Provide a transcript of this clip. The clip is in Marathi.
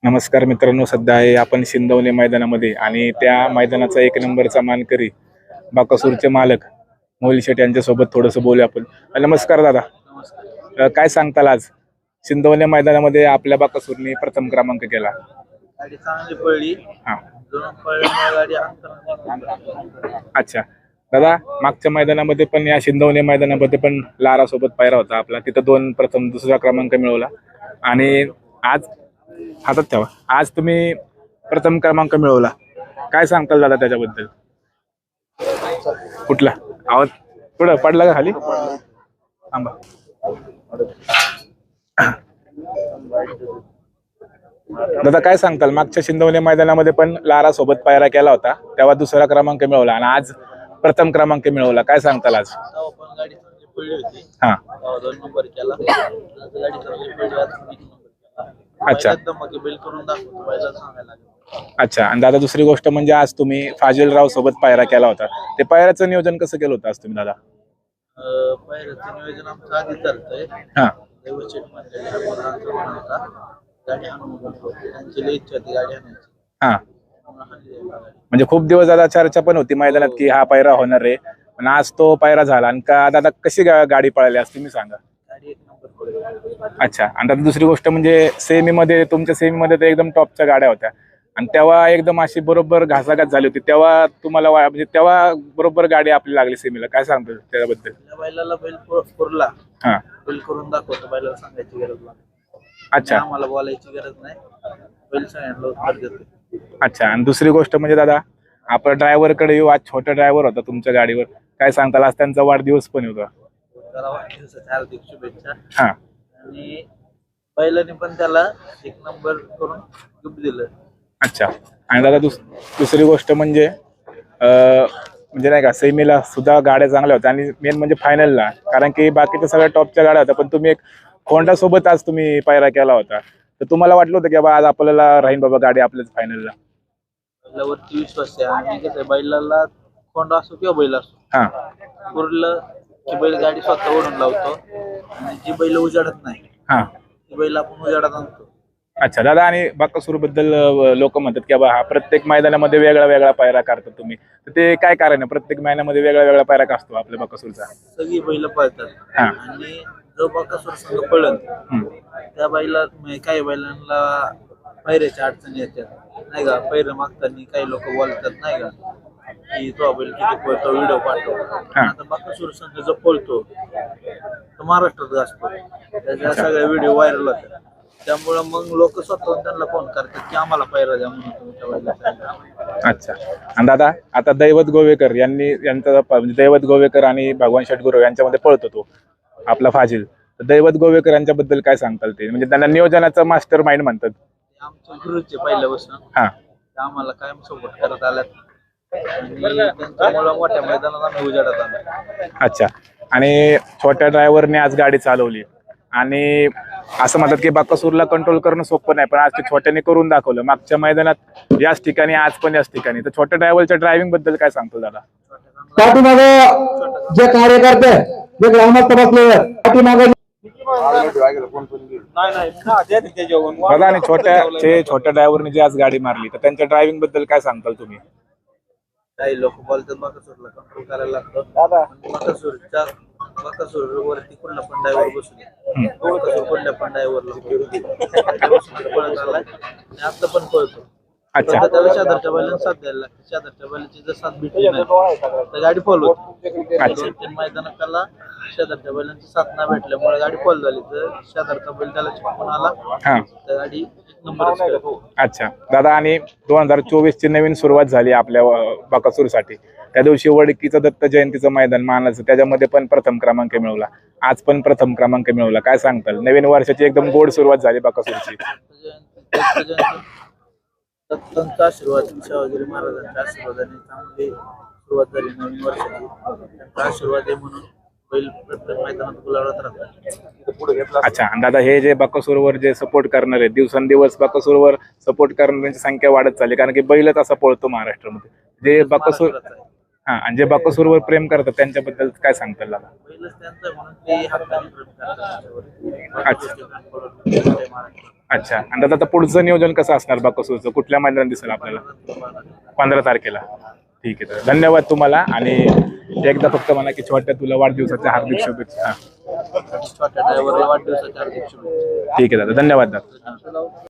नमस्कार मित्रांनो, सध्या आहे आपण शिंदवणे मैदानामध्ये आणि त्या मैदानाचा एक नंबरचा मानकरी बाकासूरचे मालक मोहिल शेट यांच्यासोबत थोडंसं बोलूया आपण. नमस्कार दादा. काय सांगताल आज शिंदवणे मैदानामध्ये आपल्या बाकासूरने प्रथम क्रमांक केला? गाडी चांगली पडली. हा, दोन पडल्यामुळे गाडी अंतर. अच्छा दादा, मागच्या मैदानामध्ये पण या शिंदवणे मैदानामध्ये पण लारा सोबत पायरा होता आपला, तिथं दोन प्रथम दुसरा क्रमांक मिळवला आणि आज हातात ठेवा, आज तुम्ही प्रथम क्रमांक मिळवला. काय सांगताल दादा त्याच्याबद्दल? कुठला आवाज थोडं पडला का खाली? थांबा. दादा काय सांगताल, मागच्या शिंदवणे मैदानामध्ये पण लारा सोबत पायरा केला होता, तेव्हा दुसरा क्रमांक मिळवला आणि आज प्रथम क्रमांक मिळवला. काय सांगताल आज? पण गाडी चांगली पडली होती. हा, दोन नंबर केला. आज गाडी चांगली पडली. आज एक नंबर केला. अच्छा. एकदम मग बेल करून दाखवतो पहिला सांगायला लागेल. अच्छा. आणि दादा दुसरी गोष्ट म्हणजे आज तुम्ही फाजिलराव सोबत पायरा केला होता, ते पायऱ्याचं नियोजन कसं केलं होतं आज तुम्ही दादा? पहिल्याचं नियोजन आमचं आधी चालतंय. हा, देवचेट मंडळी होता. गाडी आणून बोलतो त्यांची लई इच्छा होती गाडी आणायची. हा, म्हणून गाडी. म्हणजे खूप दिवस दादा चर्चा पण होती मैदानात की हा पायरा होणार आहे, पण आज तो पायरा झाला. आणि का दादा कशी गाडी पळाली आज तुम्ही सांगा? गाडी एक नंबर पडली. अच्छा. आणि दादा दुसरी गोष्ट म्हणजे सेमीमध्ये, तुमच्या सेमीमध्ये तर एकदम टॉपच्या गाड्या होत्या आणि तेव्हा एकदम अशी बरोबर घासाघात झाली होती, तेव्हा तुम्हाला म्हणजे तेव्हा बरोबर गाडी आपली लागली सेमीला. काय सांगतो त्याच्याबद्दल? त्या बैलाला बैल पुरला. हा, बैल करून दाखवतो. बैलाला सांगायची गरज नाही. अच्छा. आम्हाला बोलायची गरज नाही. बैल सगळ्यांना उत्तर देतो. अच्छा. आणि दुसरी गोष्ट म्हणजे दादा, आपला ड्रायव्हरकडे येऊ, आज छोटा ड्रायव्हर होता तुमच्या गाडीवर, काय सांगताल? आज त्यांचा वाढदिवस पण होता. त्याला वाढदिवसाच्या हार्दिक शुभेच्छा. हा, आणि बैलाने पण त्याला एक नंबर करून गिफ्ट दिलं. अच्छा. आणि दादा दुसरी गोष्ट म्हणजे म्हणजे नाही का, सेमीला सुद्धा गाड्या चांगल्या होत्या आणि मेन म्हणजे फायनलला, कारण की बाकीच्या सगळ्या टॉपच्या गाड्या होत्या, पण तुम्ही एक होंडा सोबत आज तुम्ही पायरा केला होता, तर तुम्हाला वाटलं होतं की बाबा आज आपल्याला राहीन बाबा गाडी आपल्याच फायनलला? बैलावरती विश्वास आहे. आणि कसं आहे, बैलाला कोंड असो किंवा बैल असो, हा, पुरलं की बैल गाडी स्वतः ओढून लावतो. आणि जी बैल उजाडत नाही हा, ती बैल आपण उजाडत आणतो. अच्छा. दादा, आणि बाकासूर बद्दल लोक म्हणतात की बाबा हा प्रत्येक मैदानामध्ये वेगळा वेगळा पायरा करतात तुम्ही, तर ते काय कारण आहे? प्रत्येक मैदानामध्ये वेगळा वेगळा पायरा का असतो आपल्या बाकासूरचा? सगळी बैल पळतात. हा. आणि जो बाकासूर संघ पळत त्या बैला काही बैलांना पैऱ्याची अडचणी येतात नाही का. पैर मागताना काही लोक बोलतात नाही का की तो बैल किती पळतो, व्हिडिओ पाठव. आता बाकासूर संघ जो पळतो तो महाराष्ट्रात असतो, त्याच्या सगळ्या व्हिडिओ व्हायरल होतात. त्यामुळं मग लोक स्वतःहून त्यांना फोन करतात की आम्हाला पैरा द्या म्हणून तुमच्या बैलाचा. अच्छा. आणि दादा, आता दैवत गोवेकर यांचा म्हणजे दैवत गोवेकर आणि भगवान शेटगुरव यांच्यामध्ये पळतो तो आपला फाजिल, तर दैवत गोवेकर यांच्याबद्दल काय सांगताल? ते म्हणजे त्यांना नियोजनाचा मास्टर माइंड म्हणतात. आमच्या गुरुचे पहिल्यापासून हा, ते आम्हाला कायम सपोर्ट करत आल्यात. आणि त्यांच्यामुळं मोठ्या मैदानात आम्ही उजाडत आलो. अच्छा. आणि छोट्या ड्रायव्हरने आज गाडी चालवली आणि असं म्हणतात की बाकासूरला कंट्रोल करणं सोपं नाही, पण आज ते छोट्याने करून दाखवलं. मागच्या मैदानात याच ठिकाणी, आज पण याच ठिकाणी. तर छोट्या ड्रायव्हरच्या ड्रायव्हिंग बद्दल काय सांगतो दादा? पाठीमागे जे कार्यकर्ते, जे ग्रामस्थ बसले पाठीमागे दादा, आणि छोट्या ड्रायव्हरने जी आज गाडी मारली, तर त्यांच्या ड्रायव्हिंग बद्दल काय सांगताल तुम्ही? काही लोक बोलतात बाकासूरला कंट्रोल करायला लागतं. बाकासूर वरती कुठला पण ड्रायव्हर बसून बाकासूर कुठल्या पण ड्रायव्हरला पळत आलाय आणि आता पण पळतो. अच्छा. फक्त त्याला शेजारच्या बैलांना साथ द्यायला लागते. शेजारच्या बैलाची जर साथ भेटली नाही तर गाडी फॉल होती. 2-3 मैदानात त्याला शेजारच्या बैलांची साथ नाही भेटल्यामुळे गाडी फॉल झाली. तर शेजारचा बैल त्याला चिपकून आला हा, तर गाडी एक नंबर. अच्छा. दादा, आणि 2024 ची नवीन सुरुवात झाली आपल्या बाकासूरसाठी. त्या दिवशी वडकीचं दत्त जयंतीचं मैदान मानाचं, त्याच्यामध्ये पण प्रथम क्रमांक मिळवला, आज पण प्रथम क्रमांक मिळवला. काय सांगताल? नवीन वर्षाची एकदम गोड सुरुवात झाली बाकासूरची. दत्तांचा आशीर्वाद, शिवाजी महाराजांच्या आशीर्वादाने चांगली सुरुवात झाली नवीन वर्षाची. त्यांचा आशीर्वाद आहे म्हणून बैल प्रत्येक मैदानात गुलाबात राहतात. अच्छा. आणि दादा, हे जे बाकासूरवर जे सपोर्ट करणार आहे, दिवसेंदिवस बाकासूरवर सपोर्ट करणाऱ्यांची संख्या वाढत चालली, कारण की बैलच असा पळतो महाराष्ट्रामध्ये. जे बाकासूर हा, आणि जे बाकासूरवर प्रेम करतात त्यांच्याबद्दल काय सांगताल दादा? पहिलंच त्यांचं म्हणून ते हक्काने प्रेम करतात त्यांच्यावर. अच्छा. जय महाराष्ट्र. अच्छा, आणि दादा आता पुढचं नियोजन कसं असणार बाकासूरचं? कुठल्या मैदानात दिसेल आपल्याला? 15 तारखेला. ठीक आहे, तर धन्यवाद तुम्हाला. आणि एकदा फक्त म्हणा की छोट्या तुला वाढदिवसाच्या हार्दिक शुभेच्छा. छोट्या ड्रायव्हरला वाढदिवसाच्या हार्दिक शुभेच्छा. ठीक आहे दादा, धन्यवाद दादा.